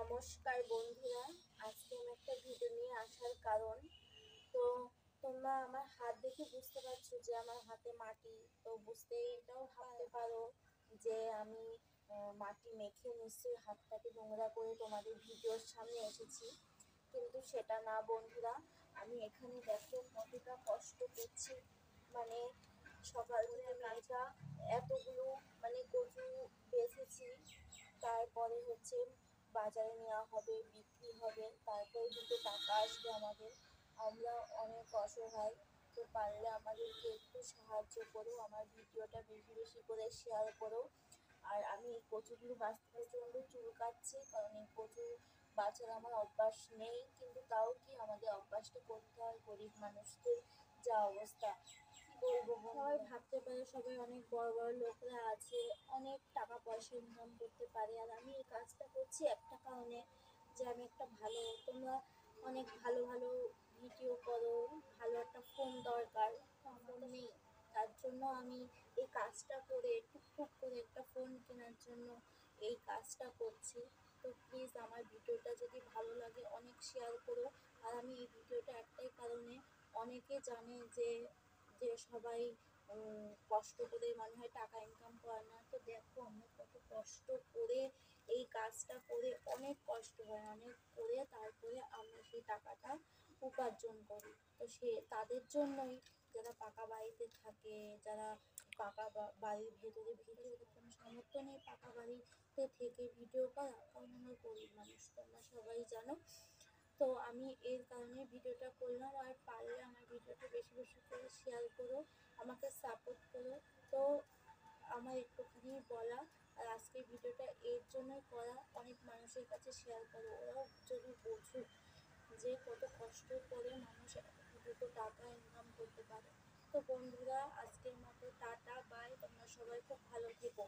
নমস্কার বন্ধুরা, আজকে আমি একটা ভিডিও নিয়ে আসার কারণ তো তোমরা আমার হাত দেখে বুঝতে পারছো যে আমার হাতে মাটি, তো এটাও ভাবতে পারো যে আমি মাটি মেখে নিশ্চয়ই হাতটাকে নোংরা করে তোমাদের ভিডিওর সামনে এসেছি, কিন্তু সেটা না বন্ধুরা। আমি এখানে দেখো কতটা কষ্ট করছি, মানে সকাল থেকে কাঁচা এতগুলো কচু বেছেছি, তারপরে বাজারে নেওয়া হবে, বিক্রি হবে, তারপরে দুটো টাকা আসবে আমাদের। আমরা অনেক অসহায়, তো পারলে আমাদেরকে একটু সাহায্য করো, আমার ভিডিওটা বেশি বেশি করে শেয়ার করো। আর আমি এই কচুগুলো বাঁচতে প্রচণ্ড চুলকাচ্ছি, কারণ এই কচু বাছার আমার অভ্যাস নেই, কিন্তু তাও কি আমাদের অভ্যাসটা করতে হয়, গরিব মানুষদের যা অবস্থা কি বলবো। সবাই ভাবতে পারে সবাই অনেক বড় বড় লোকরা আছে, অনেক টাকা পয়সা ইনকাম করতে পারে, আর আমি এই কাজটা করছি একটা কারণে, যে আমি একটা ভালো, তোমরা অনেক ভালো ভালো ভিডিও করো, ভালো একটা ফোন দরকার, ফোন নেই, তার জন্য আমি এই কাজটা করে টুকটুক করে একটা ফোন কেনার জন্য এই কাজটা করছি। তো প্লিজ আমার ভিডিওটা যদি ভালো লাগে অনেক শেয়ার করো। আর আমি এই ভিডিওটা একটাই কারণে, অনেকে জানে যে যে সবাই কষ্ট করে মনে হয় টাকা ইনকাম করে না, তো দেখো আমরা কত কষ্ট করে এই কাজটা করে, অনেক কষ্ট হয়, অনেক করে তারপরে আমরা সেই টাকাটা উপার্জন করি। তো তাদের জন্যই, যারা পাকা বাড়িতে থাকে, যারা বাড়ির ভেতরে ভিডিও, কোনো সামর্থ্য নেই পাকা বাড়িতে থেকে ভিডিও করা, কারণ আমরা গরিব মানুষ, তোমরা সবাই জানো। তো আমি এর কারণে ভিডিওটা করলাম, আর পারলে আমার ভিডিওটা বেশি বেশি করে শেয়ার করো, আমাকে সাপোর্ট করো। তো আমার একটুখানি বলা, আর আজকের ভিডিওটা এর জন্যই করা, অনেক মানুষের কাছে শেয়ার করো, ওরাও যদি বুঝুক যে কত কষ্ট করে মানুষ দুটো টাকা ইনকাম করতে পারে। তো বন্ধুরা, আজকের মতো টাটা, বাই, তোমরা সবাই খুব ভালো থেকো।